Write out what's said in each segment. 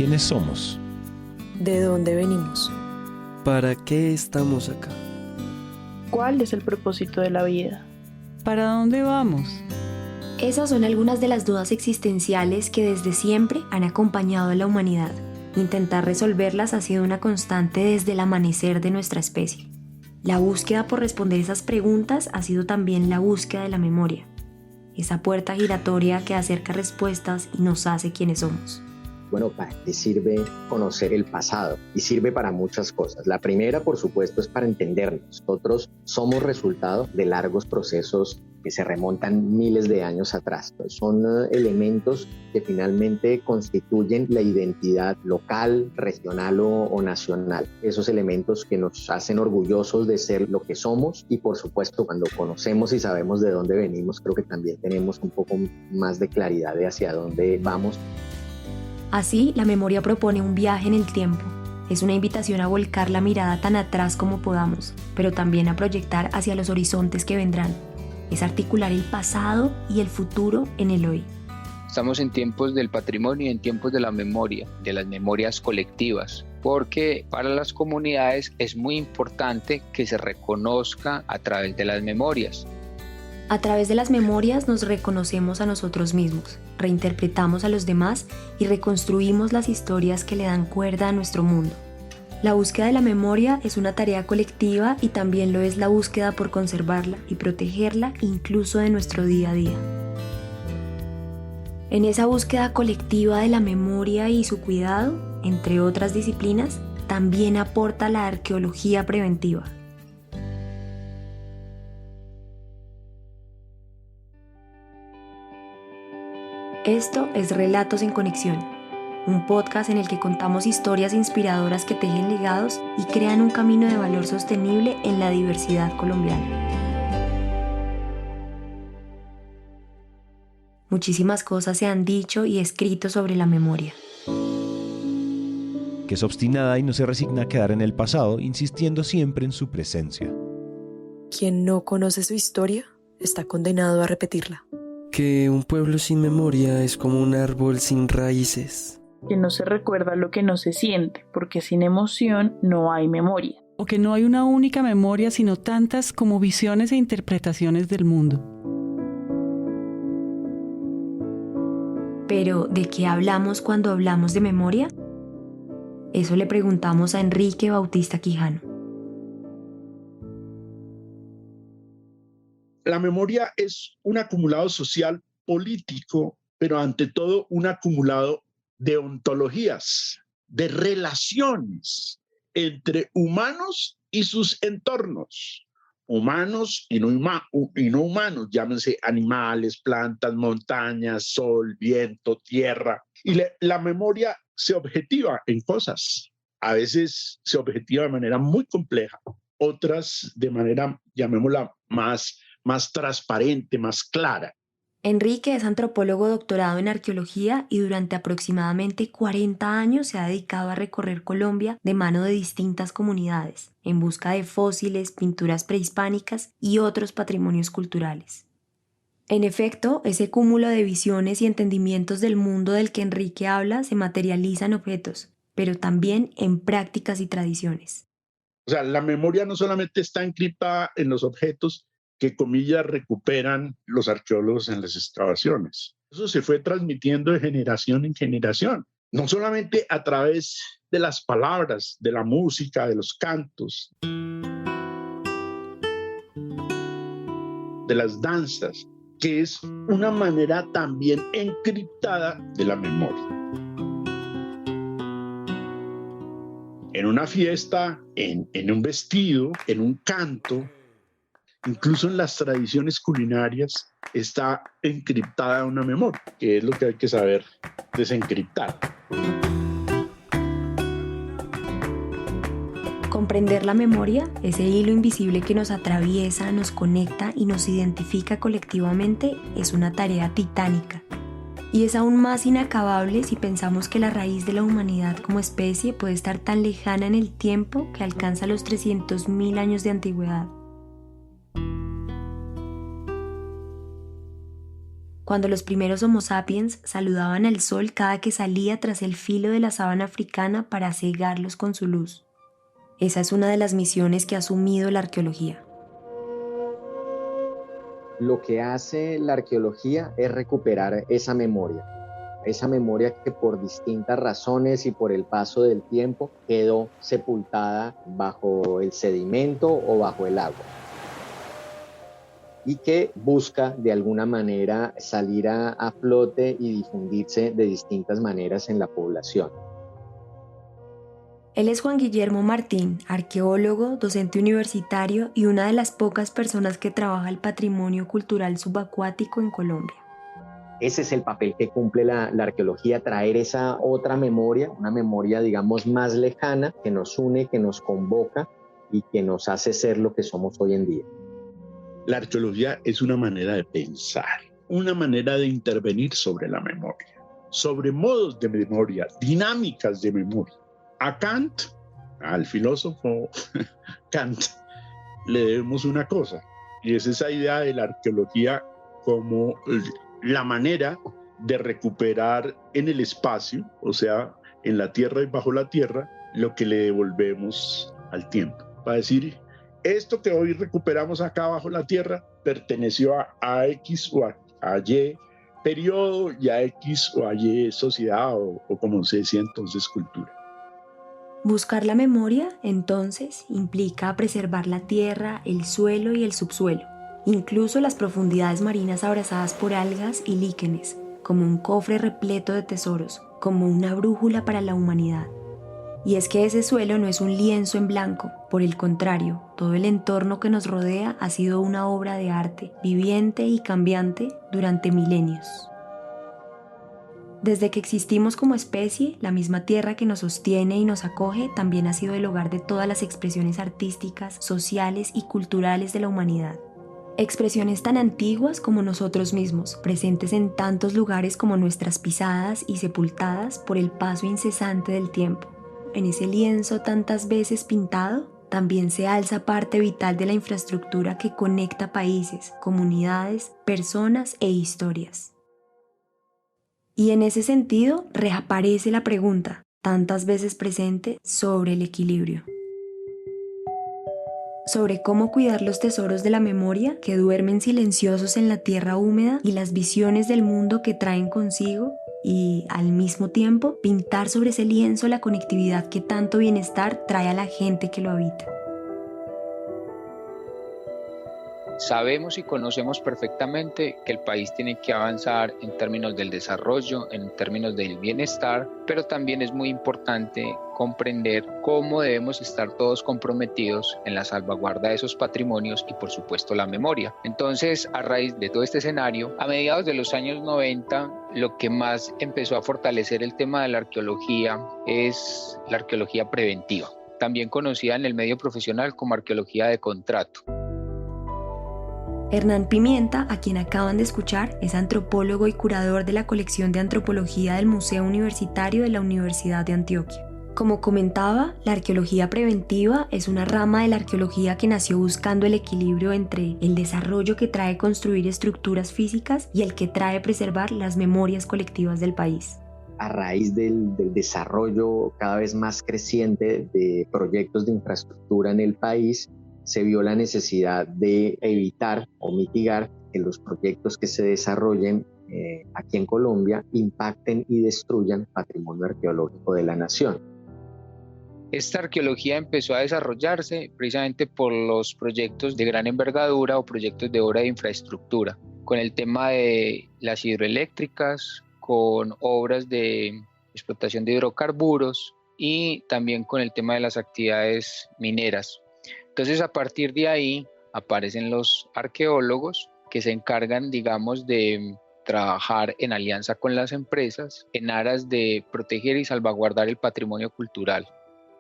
¿Quiénes somos? ¿De dónde venimos? ¿Para qué estamos acá? ¿Cuál es el propósito de la vida? ¿Para dónde vamos? Esas son algunas de las dudas existenciales que desde siempre han acompañado a la humanidad. Intentar resolverlas ha sido una constante desde el amanecer de nuestra especie. La búsqueda por responder esas preguntas ha sido también la búsqueda de la memoria, esa puerta giratoria que acerca respuestas y nos hace quienes somos. Bueno, ¿para qué sirve conocer el pasado? Y sirve para muchas cosas. La primera, por supuesto, es para entendernos. Nosotros somos resultado de largos procesos que se remontan miles de años atrás. Son elementos que finalmente constituyen la identidad local, regional o nacional. Esos elementos que nos hacen orgullosos de ser lo que somos y, por supuesto, cuando conocemos y sabemos de dónde venimos, creo que también tenemos un poco más de claridad de hacia dónde vamos. Así, la memoria propone un viaje en el tiempo. Es una invitación a volcar la mirada tan atrás como podamos, pero también a proyectar hacia los horizontes que vendrán. Es articular el pasado y el futuro en el hoy. Estamos en tiempos del patrimonio y en tiempos de la memoria, de las memorias colectivas, porque para las comunidades es muy importante que se reconozca a través de las memorias. A través de las memorias nos reconocemos a nosotros mismos, reinterpretamos a los demás y reconstruimos las historias que le dan cuerda a nuestro mundo. La búsqueda de la memoria es una tarea colectiva y también lo es la búsqueda por conservarla y protegerla incluso de nuestro día a día. En esa búsqueda colectiva de la memoria y su cuidado, entre otras disciplinas, también aporta la arqueología preventiva. Esto es Relatos en Conexión, un podcast en el que contamos historias inspiradoras que tejen legados y crean un camino de valor sostenible en la diversidad colombiana. Muchísimas cosas se han dicho y escrito sobre la memoria. Que es obstinada y no se resigna a quedar en el pasado, insistiendo siempre en su presencia. Quien no conoce su historia está condenado a repetirla. Que un pueblo sin memoria es como un árbol sin raíces. Que no se recuerda lo que no se siente, porque sin emoción no hay memoria. O que no hay una única memoria, sino tantas como visiones e interpretaciones del mundo. Pero, ¿de qué hablamos cuando hablamos de memoria? Eso le preguntamos a Enrique Bautista Quijano. La memoria es un acumulado social, político, pero ante todo un acumulado de ontologías, de relaciones entre humanos y sus entornos, humanos y no humanos, llámense animales, plantas, montañas, sol, viento, tierra. Y la memoria se objetiva en cosas, a veces se objetiva de manera muy compleja, otras de manera, llamémosla, más transparente, más clara. Enrique es antropólogo doctorado en arqueología y durante aproximadamente 40 años se ha dedicado a recorrer Colombia de mano de distintas comunidades, en busca de fósiles, pinturas prehispánicas y otros patrimonios culturales. En efecto, ese cúmulo de visiones y entendimientos del mundo del que Enrique habla se materializa en objetos, pero también en prácticas y tradiciones. O sea, la memoria no solamente está encriptada en los objetos que, comillas, recuperan los arqueólogos en las excavaciones. Eso se fue transmitiendo de generación en generación, no solamente a través de las palabras, de la música, de los cantos, de las danzas, que es una manera también encriptada de la memoria. En una fiesta, en un vestido, en un canto, incluso en las tradiciones culinarias, está encriptada una memoria, que es lo que hay que saber desencriptar. Comprender la memoria, ese hilo invisible que nos atraviesa, nos conecta y nos identifica colectivamente, es una tarea titánica. Y es aún más inacabable si pensamos que la raíz de la humanidad como especie puede estar tan lejana en el tiempo que alcanza los 300.000 años de antigüedad. cuando los primeros Homo sapiens saludaban al sol cada que salía tras el filo de la sabana africana para cegarlos con su luz. Esa es una de las misiones que ha asumido la arqueología. Lo que hace la arqueología es recuperar esa memoria que por distintas razones y por el paso del tiempo quedó sepultada bajo el sedimento o bajo el agua, y que busca de alguna manera salir a flote y difundirse de distintas maneras en la población. Él es Juan Guillermo Martín, arqueólogo, docente universitario y una de las pocas personas que trabaja el patrimonio cultural subacuático en Colombia. Ese es el papel que cumple la arqueología, traer esa otra memoria, una memoria, digamos, más lejana, que nos une, que nos convoca y que nos hace ser lo que somos hoy en día. La arqueología es una manera de pensar, una manera de intervenir sobre la memoria, sobre modos de memoria, dinámicas de memoria. A Kant, al filósofo Kant, le debemos una cosa, y es esa idea de la arqueología como la manera de recuperar en el espacio, o sea, en la tierra y bajo la tierra, lo que le devolvemos al tiempo. Para decir, esto que hoy recuperamos acá bajo la tierra perteneció a X o a Y periodo y a X o a Y sociedad o como se decía entonces cultura. Buscar la memoria, entonces, implica preservar la tierra, el suelo y el subsuelo, incluso las profundidades marinas abrazadas por algas y líquenes, como un cofre repleto de tesoros, como una brújula para la humanidad. Y es que ese suelo no es un lienzo en blanco, por el contrario, todo el entorno que nos rodea ha sido una obra de arte, viviente y cambiante durante milenios. Desde que existimos como especie, la misma tierra que nos sostiene y nos acoge también ha sido el hogar de todas las expresiones artísticas, sociales y culturales de la humanidad. Expresiones tan antiguas como nosotros mismos, presentes en tantos lugares como nuestras pisadas y sepultadas por el paso incesante del tiempo. En ese lienzo tantas veces pintado, también se alza parte vital de la infraestructura que conecta países, comunidades, personas e historias. Y en ese sentido, reaparece la pregunta, tantas veces presente, sobre el equilibrio. Sobre cómo cuidar los tesoros de la memoria que duermen silenciosos en la tierra húmeda y las visiones del mundo que traen consigo, y, al mismo tiempo, pintar sobre ese lienzo la conectividad que tanto bienestar trae a la gente que lo habita. Sabemos y conocemos perfectamente que el país tiene que avanzar en términos del desarrollo, en términos del bienestar, pero también es muy importante comprender cómo debemos estar todos comprometidos en la salvaguarda de esos patrimonios y, por supuesto, la memoria. Entonces, a raíz de todo este escenario, a mediados de los años 90, lo que más empezó a fortalecer el tema de la arqueología es la arqueología preventiva, también conocida en el medio profesional como arqueología de contrato. Hernán Pimienta, a quien acaban de escuchar, es antropólogo y curador de la colección de antropología del Museo Universitario de la Universidad de Antioquia. Como comentaba, la arqueología preventiva es una rama de la arqueología que nació buscando el equilibrio entre el desarrollo que trae construir estructuras físicas y el que trae preservar las memorias colectivas del país. A raíz del desarrollo cada vez más creciente de proyectos de infraestructura en el país, se vio la necesidad de evitar o mitigar que los proyectos que se desarrollen aquí en Colombia impacten y destruyan patrimonio arqueológico de la nación. Esta arqueología empezó a desarrollarse precisamente por los proyectos de gran envergadura o proyectos de obra de infraestructura, con el tema de las hidroeléctricas, con obras de explotación de hidrocarburos y también con el tema de las actividades mineras. Entonces, a partir de ahí aparecen los arqueólogos que se encargan, digamos, de trabajar en alianza con las empresas en aras de proteger y salvaguardar el patrimonio cultural.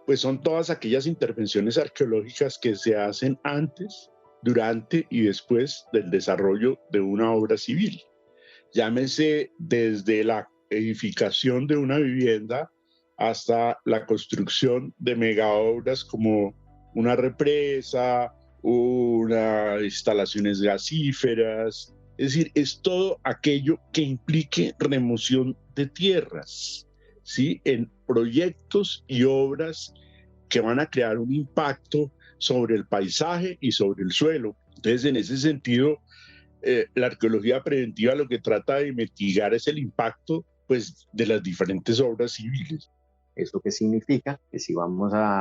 Pues son todas aquellas intervenciones arqueológicas que se hacen antes, durante y después del desarrollo de una obra civil. Llámese desde la edificación de una vivienda hasta la construcción de megaobras como una represa, unas instalaciones gasíferas, Es decir, es todo aquello que implique remoción de tierras, ¿sí? En proyectos y obras que van a crear un impacto sobre el paisaje y sobre el suelo. Entonces, en ese sentido, la arqueología preventiva lo que trata de mitigar es el impacto, pues, de las diferentes obras civiles. ¿Esto qué significa? Que si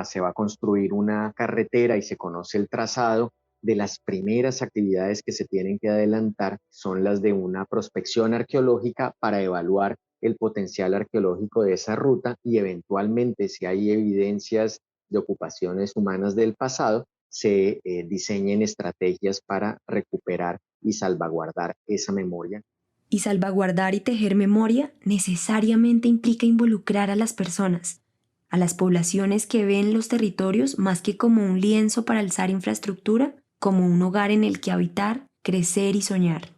se va a construir una carretera y se conoce el trazado, de las primeras actividades que se tienen que adelantar son las de una prospección arqueológica para evaluar el potencial arqueológico de esa ruta y eventualmente, si hay evidencias de ocupaciones humanas del pasado, se diseñen estrategias para recuperar y salvaguardar esa memoria. Y salvaguardar y tejer memoria necesariamente implica involucrar a las personas, a las poblaciones que ven los territorios más que como un lienzo para alzar infraestructura, como un hogar en el que habitar, crecer y soñar.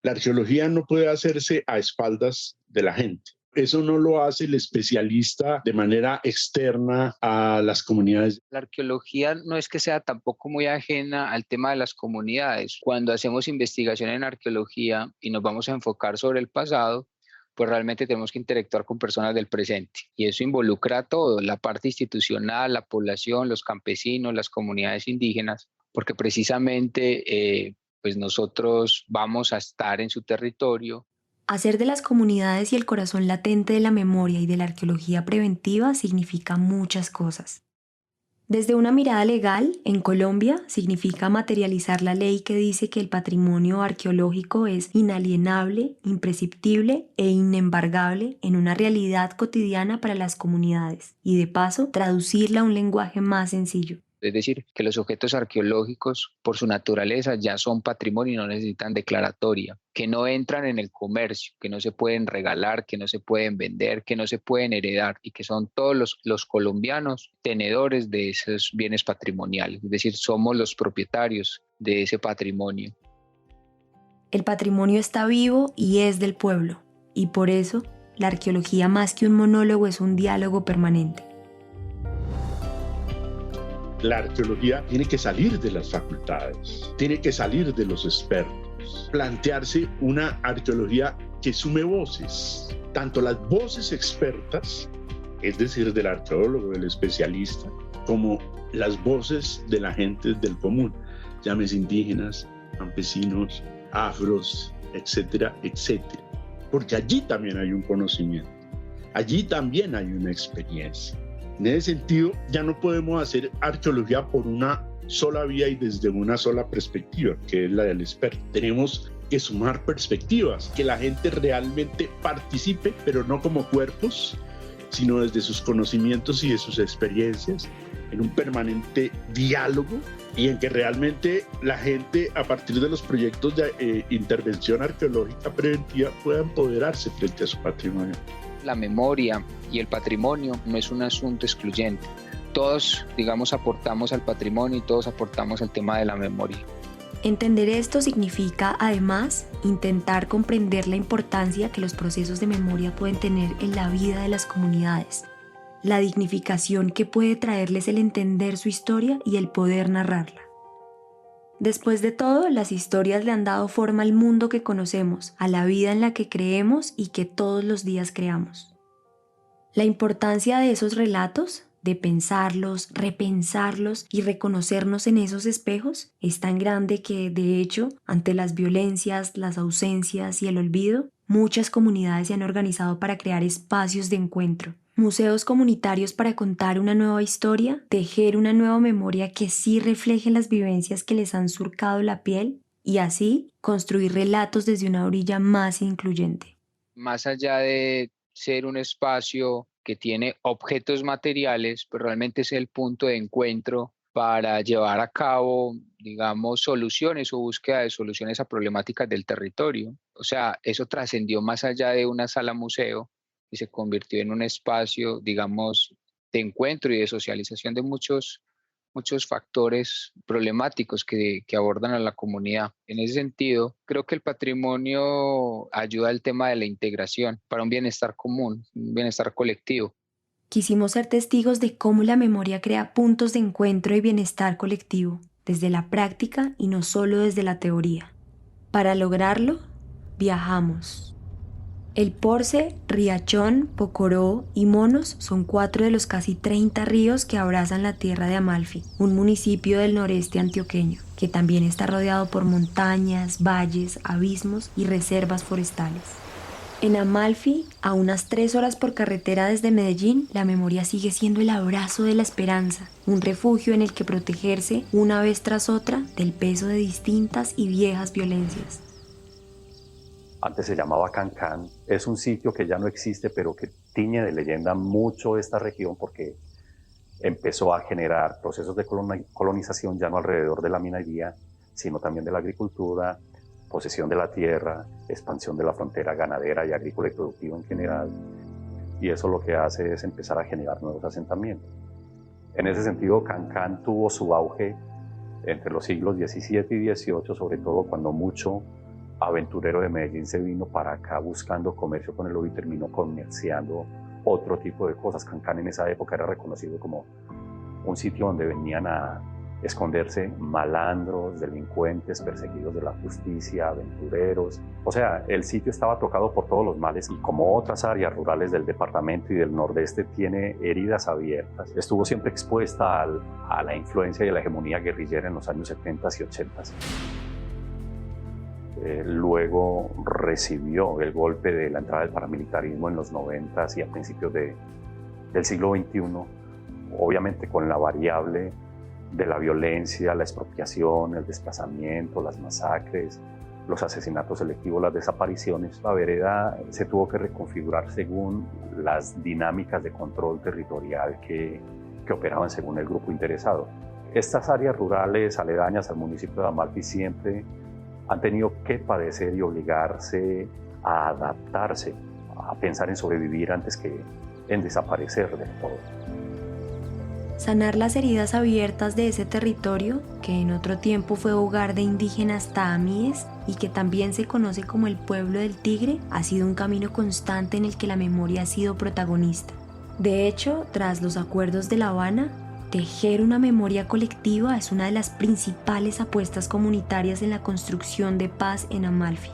La arqueología no puede hacerse a espaldas de la gente. Eso no lo hace el especialista de manera externa a las comunidades. La arqueología no es que sea tampoco muy ajena al tema de las comunidades. Cuando hacemos investigación en arqueología y nos vamos a enfocar sobre el pasado, pues realmente tenemos que interactuar con personas del presente. Y eso involucra a todo, la parte institucional, la población, los campesinos, las comunidades indígenas, porque precisamente pues nosotros vamos a estar en su territorio. Hacer de las comunidades y el corazón latente de la memoria y de la arqueología preventiva significa muchas cosas. Desde una mirada legal, en Colombia significa materializar la ley que dice que el patrimonio arqueológico es inalienable, imprescriptible e inembargable en una realidad cotidiana para las comunidades y, de paso, traducirla a un lenguaje más sencillo. Es decir, que los objetos arqueológicos, por su naturaleza, ya son patrimonio y no necesitan declaratoria, que no entran en el comercio, que no se pueden regalar, que no se pueden vender, que no se pueden heredar y que son todos los colombianos tenedores de esos bienes patrimoniales. Es decir, somos los propietarios de ese patrimonio. El patrimonio está vivo y es del pueblo, y por eso la arqueología, más que un monólogo, es un diálogo permanente. La arqueología tiene que salir de las facultades, tiene que salir de los expertos, plantearse una arqueología que sume voces, tanto las voces expertas, es decir, del arqueólogo, del especialista, como las voces de la gente del común, llámese indígenas, campesinos, afros, etcétera, etcétera. Porque allí también hay un conocimiento, allí también hay una experiencia. En ese sentido, ya no podemos hacer arqueología por una sola vía y desde una sola perspectiva, que es la del experto. Tenemos que sumar perspectivas, que la gente realmente participe, pero no como cuerpos, sino desde sus conocimientos y de sus experiencias, en un permanente diálogo y en que realmente la gente, a partir de los proyectos de intervención arqueológica preventiva, pueda empoderarse frente a su patrimonio. La memoria y el patrimonio no es un asunto excluyente. Todos, digamos, aportamos al patrimonio y todos aportamos al tema de la memoria. Entender esto significa, además, intentar comprender la importancia que los procesos de memoria pueden tener en la vida de las comunidades, la dignificación que puede traerles el entender su historia y el poder narrarla. Después de todo, las historias le han dado forma al mundo que conocemos, a la vida en la que creemos y que todos los días creamos. La importancia de esos relatos, de pensarlos, repensarlos y reconocernos en esos espejos, es tan grande que, de hecho, ante las violencias, las ausencias y el olvido, muchas comunidades se han organizado para crear espacios de encuentro, museos comunitarios para contar una nueva historia, tejer una nueva memoria que sí refleje las vivencias que les han surcado la piel y así construir relatos desde una orilla más incluyente. Más allá de ser un espacio que tiene objetos materiales, pues realmente es el punto de encuentro para llevar a cabo, digamos, soluciones o búsqueda de soluciones a problemáticas del territorio. O sea, eso trascendió más allá de una sala museo y se convirtió en un espacio, digamos, de encuentro y de socialización de muchos factores problemáticos que abordan a la comunidad. En ese sentido, creo que el patrimonio ayuda al tema de la integración para un bienestar común, un bienestar colectivo. Quisimos ser testigos de cómo la memoria crea puntos de encuentro y bienestar colectivo, desde la práctica y no solo desde la teoría. Para lograrlo, viajamos. El Porce, Riachón, Pocoró y Monos son 4 de los casi 30 ríos que abrazan la tierra de Amalfi, un municipio del noreste antioqueño, que también está rodeado por montañas, valles, abismos y reservas forestales. En Amalfi, a unas 3 horas por carretera desde Medellín, la memoria sigue siendo el abrazo de la esperanza, un refugio en el que protegerse una vez tras otra del peso de distintas y viejas violencias. Antes se llamaba Cancán, es un sitio que ya no existe, pero que tiñe de leyenda mucho esta región porque empezó a generar procesos de colonización ya no alrededor de la minería, sino también de la agricultura, posesión de la tierra, expansión de la frontera ganadera y agrícola y productiva en general, y eso lo que hace es empezar a generar nuevos asentamientos. En ese sentido, Cancán tuvo su auge entre los siglos XVII y XVIII, sobre todo cuando mucho aventurero de Medellín se vino para acá buscando comercio con el oro y terminó comerciando otro tipo de cosas. Cancán en esa época era reconocido como un sitio donde venían a esconderse malandros, delincuentes, perseguidos de la justicia, aventureros. O sea, el sitio estaba tocado por todos los males y como otras áreas rurales del departamento y del nordeste tiene heridas abiertas. Estuvo siempre expuesta a la influencia y a la hegemonía guerrillera en los años 70 y 80. Luego recibió el golpe de la entrada del paramilitarismo en los 90 y a principios del siglo XXI, obviamente con la variable de la violencia, la expropiación, el desplazamiento, las masacres, los asesinatos selectivos, las desapariciones. La vereda se tuvo que reconfigurar según las dinámicas de control territorial que operaban según el grupo interesado. Estas áreas rurales aledañas al municipio de Amalfi siempre han tenido que padecer y obligarse a adaptarse, a pensar en sobrevivir antes que en desaparecer del todo. Sanar las heridas abiertas de ese territorio, que en otro tiempo fue hogar de indígenas taamíes y que también se conoce como el pueblo del Tigre, ha sido un camino constante en el que la memoria ha sido protagonista. De hecho, tras los acuerdos de La Habana, tejer una memoria colectiva es una de las principales apuestas comunitarias en la construcción de paz en Amalfi.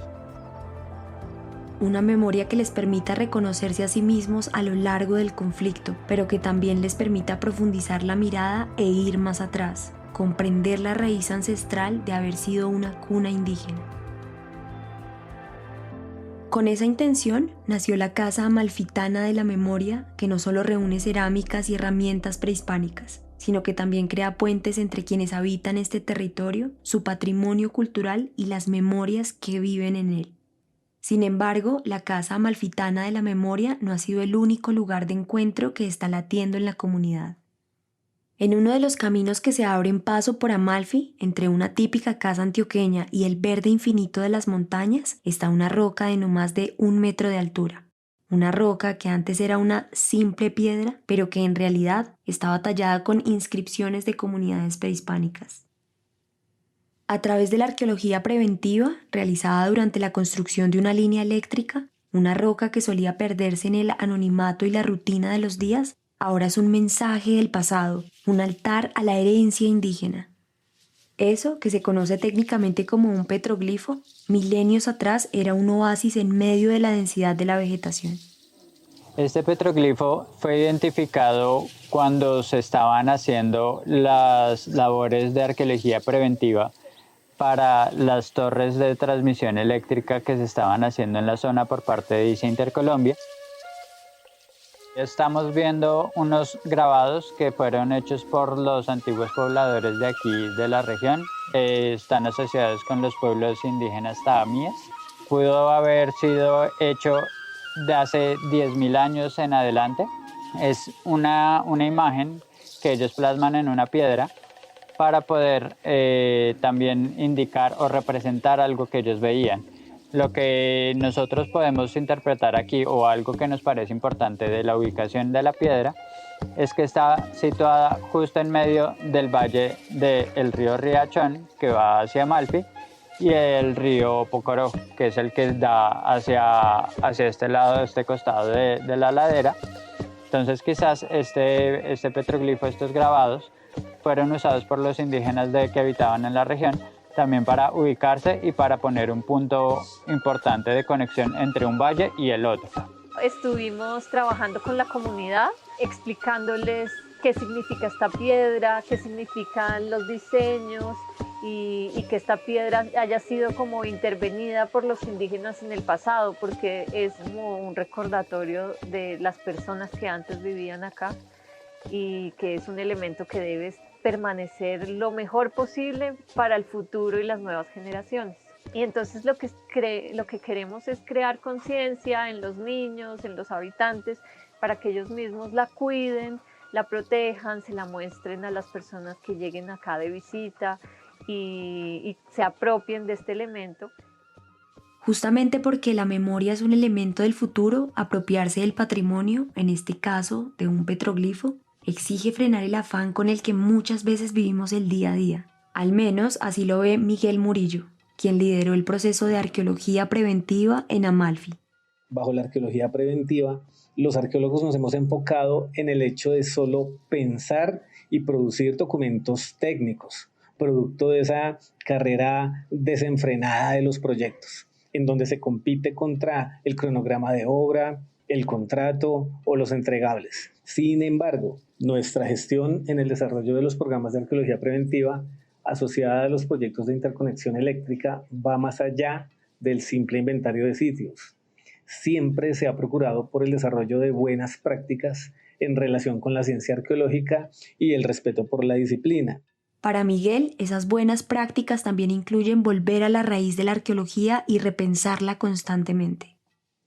Una memoria que les permita reconocerse a sí mismos a lo largo del conflicto, pero que también les permita profundizar la mirada e ir más atrás, comprender la raíz ancestral de haber sido una cuna indígena. Con esa intención nació la Casa Amalfitana de la Memoria, que no solo reúne cerámicas y herramientas prehispánicas, sino que también crea puentes entre quienes habitan este territorio, su patrimonio cultural y las memorias que viven en él. Sin embargo, la Casa Amalfitana de la Memoria no ha sido el único lugar de encuentro que está latiendo en la comunidad. En uno de los caminos que se abren paso por Amalfi, entre una típica casa antioqueña y el verde infinito de las montañas, está una roca de no más de 1 metro de altura. Una roca que antes era una simple piedra, pero que en realidad estaba tallada con inscripciones de comunidades prehispánicas. A través de la arqueología preventiva, realizada durante la construcción de una línea eléctrica, una roca que solía perderse en el anonimato y la rutina de los días, ahora es un mensaje del pasado, un altar a la herencia indígena. Eso, que se conoce técnicamente como un petroglifo, milenios atrás era un oasis en medio de la densidad de la vegetación. Este petroglifo fue identificado cuando se estaban haciendo las labores de arqueología preventiva para las torres de transmisión eléctrica que se estaban haciendo en la zona por parte de ICE Intercolombia. Estamos viendo unos grabados que fueron hechos por los antiguos pobladores de aquí de la región. Están asociados con los pueblos indígenas taamíes. Pudo haber sido hecho de hace 10.000 años en adelante. Es una imagen que ellos plasman en una piedra para poder también indicar o representar algo que ellos veían. Lo que nosotros podemos interpretar aquí, o algo que nos parece importante de la ubicación de la piedra, es que está situada justo en medio del valle del río Riachón, que va hacia Amalfi, y el río Pocoró, que es el que da hacia este lado, este costado de la ladera. Entonces quizás este petroglifo, estos grabados, fueron usados por los indígenas que habitaban en la región también para ubicarse y para poner un punto importante de conexión entre un valle y el otro. Estuvimos trabajando con la comunidad, explicándoles qué significa esta piedra, qué significan los diseños y que esta piedra haya sido como intervenida por los indígenas en el pasado, porque es como un recordatorio de las personas que antes vivían acá y que es un elemento que debe permanecer lo mejor posible para el futuro y las nuevas generaciones. Y entonces lo que queremos es crear conciencia en los niños, en los habitantes, para que ellos mismos la cuiden, la protejan, se la muestren a las personas que lleguen acá de visita y se apropien de este elemento. Justamente porque la memoria es un elemento del futuro, apropiarse del patrimonio, en este caso de un petroglifo, exige frenar el afán con el que muchas veces vivimos el día a día. Al menos así lo ve Miguel Murillo, quien lideró el proceso de arqueología preventiva en Amalfi. Bajo la arqueología preventiva, los arqueólogos nos hemos enfocado en el hecho de solo pensar y producir documentos técnicos, producto de esa carrera desenfrenada de los proyectos, en donde se compite contra el cronograma de obra, el contrato o los entregables. Sin embargo, nuestra gestión en el desarrollo de los programas de arqueología preventiva asociada a los proyectos de interconexión eléctrica va más allá del simple inventario de sitios. Siempre se ha procurado por el desarrollo de buenas prácticas en relación con la ciencia arqueológica y el respeto por la disciplina. Para Miguel, esas buenas prácticas también incluyen volver a la raíz de la arqueología y repensarla constantemente.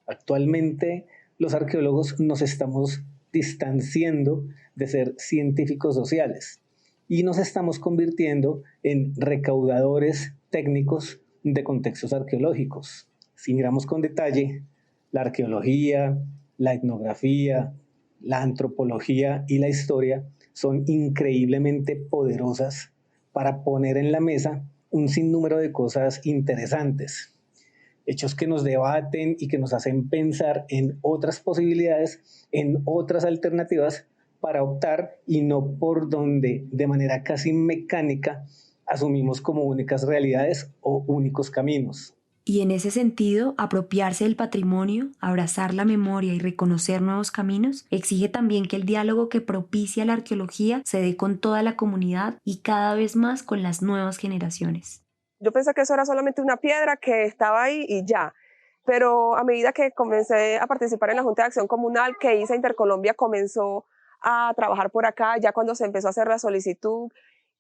Actualmente, los arqueólogos nos estamos distanciando de ser científicos sociales y nos estamos convirtiendo en recaudadores técnicos de contextos arqueológicos. Si miramos con detalle, la arqueología, la etnografía, la antropología y la historia son increíblemente poderosas para poner en la mesa un sinnúmero de cosas interesantes, hechos que nos debaten y que nos hacen pensar en otras posibilidades, en otras alternativas para optar y no por donde de manera casi mecánica asumimos como únicas realidades o únicos caminos. Y en ese sentido, apropiarse del patrimonio, abrazar la memoria y reconocer nuevos caminos, exige también que el diálogo que propicia la arqueología se dé con toda la comunidad y cada vez más con las nuevas generaciones. Yo pensé que eso era solamente una piedra que estaba ahí y ya, pero a medida que comencé a participar en la Junta de Acción Comunal que ISA Intercolombia comenzó a trabajar por acá, ya cuando se empezó a hacer la solicitud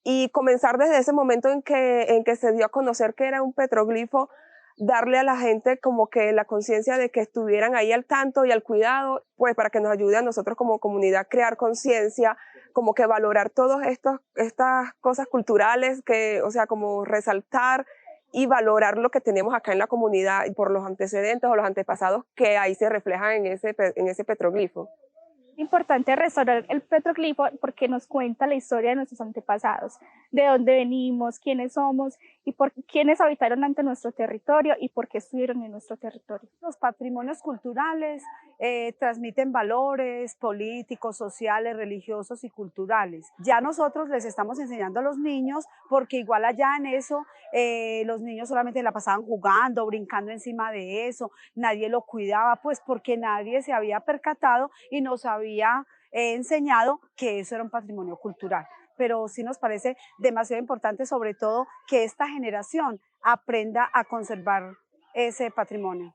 y comenzar desde ese momento en que se dio a conocer que era un petroglifo, darle a la gente como que la conciencia de que estuvieran ahí al tanto y al cuidado, pues para que nos ayude a nosotros como comunidad a crear conciencia, como que valorar todas estas cosas culturales, que, o sea, como resaltar y valorar lo que tenemos acá en la comunidad por los antecedentes o los antepasados que ahí se reflejan en ese petroglifo. Importante restaurar el petroglifo porque nos cuenta la historia de nuestros antepasados, de dónde venimos, quiénes somos y por quiénes habitaron ante nuestro territorio y por qué estuvieron en nuestro territorio. Los patrimonios culturales transmiten valores políticos, sociales, religiosos y culturales. Ya nosotros les estamos enseñando a los niños porque igual allá en eso los niños solamente la pasaban jugando, brincando encima de eso, nadie lo cuidaba pues porque nadie se había percatado y nos había enseñado que eso era un patrimonio cultural. Pero sí nos parece demasiado importante, sobre todo, que esta generación aprenda a conservar ese patrimonio.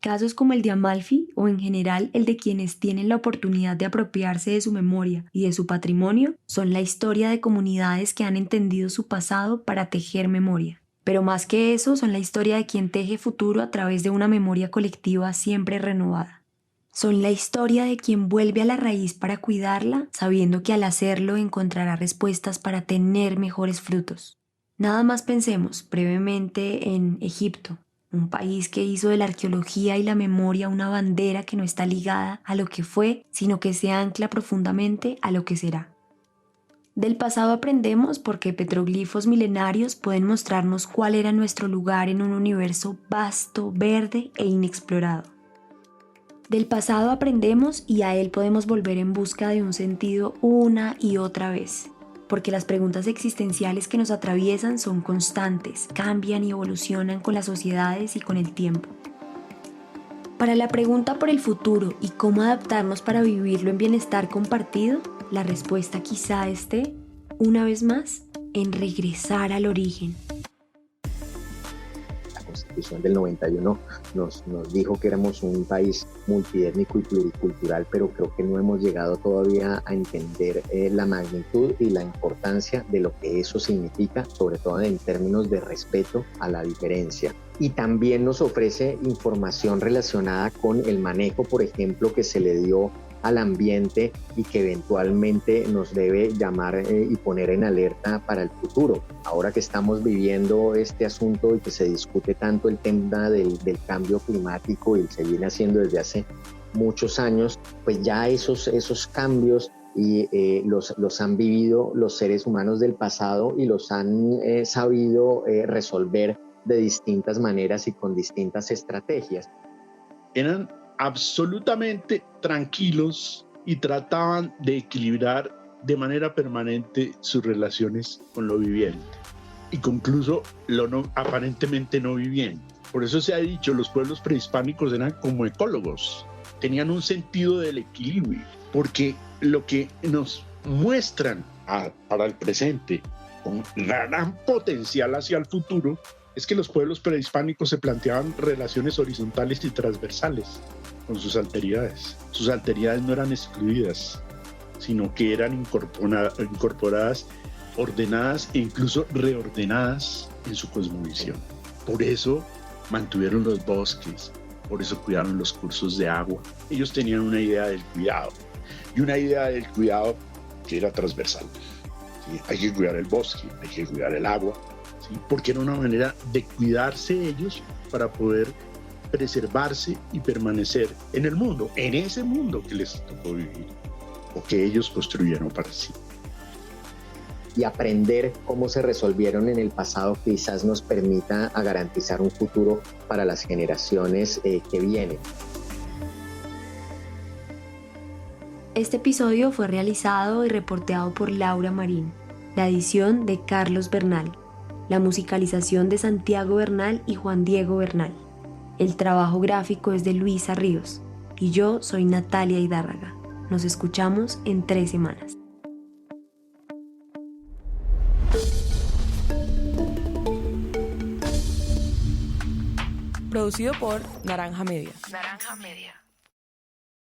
Casos como el de Amalfi o en general el de quienes tienen la oportunidad de apropiarse de su memoria y de su patrimonio son la historia de comunidades que han entendido su pasado para tejer memoria. Pero más que eso, son la historia de quien teje futuro a través de una memoria colectiva siempre renovada. Son la historia de quien vuelve a la raíz para cuidarla, sabiendo que al hacerlo encontrará respuestas para tener mejores frutos. Nada más pensemos brevemente en Egipto, un país que hizo de la arqueología y la memoria una bandera que no está ligada a lo que fue, sino que se ancla profundamente a lo que será. Del pasado aprendemos porque petroglifos milenarios pueden mostrarnos cuál era nuestro lugar en un universo vasto, verde e inexplorado. Del pasado aprendemos y a él podemos volver en busca de un sentido una y otra vez. porque las preguntas existenciales que nos atraviesan son constantes, cambian y evolucionan con las sociedades y con el tiempo. Para la pregunta por el futuro y cómo adaptarnos para vivirlo en bienestar compartido, la respuesta quizá esté, una vez más, en regresar al origen. La Constitución del 91 nos dijo que éramos un país multiétnico y pluricultural, pero creo que no hemos llegado todavía a entender la magnitud y la importancia de lo que eso significa, sobre todo en términos de respeto a la diferencia. Y también nos ofrece información relacionada con el manejo, por ejemplo, que se le dio al ambiente y que eventualmente nos debe llamar y poner en alerta para el futuro. Ahora que estamos viviendo este asunto y que se discute tanto el tema del cambio climático y se viene haciendo desde hace muchos años, pues ya esos cambios y los han vivido los seres humanos del pasado y los han sabido resolver de distintas maneras y con distintas estrategias. Eran absolutamente tranquilos y trataban de equilibrar de manera permanente sus relaciones con lo viviente y incluso lo aparentemente no viviente. Por eso se ha dicho, los pueblos prehispánicos eran como ecólogos, tenían un sentido del equilibrio, porque lo que nos muestran para el presente con gran potencial hacia el futuro es que los pueblos prehispánicos se planteaban relaciones horizontales y transversales con sus alteridades. Sus alteridades no eran excluidas, sino que eran incorporadas, ordenadas e incluso reordenadas en su cosmovisión. Por eso mantuvieron los bosques, por eso cuidaron los cursos de agua. Ellos tenían una idea del cuidado, y una idea del cuidado que era transversal. ¿Sí? Hay que cuidar el bosque, hay que cuidar el agua, ¿sí? Porque era una manera de cuidarse ellos para poder preservarse y permanecer en el mundo, en ese mundo que les tocó vivir o que ellos construyeron para sí. Y aprender cómo se resolvieron en el pasado quizás nos permita a garantizar un futuro para las generaciones que vienen. Este episodio fue realizado y reporteado por Laura Marín, la edición de Carlos Bernal, la musicalización de Santiago Bernal y Juan Diego Bernal. El trabajo gráfico es de Luisa Ríos y yo soy Natalia Hidárraga. Nos escuchamos en 3 semanas. Producido por Naranja Media. Naranja Media.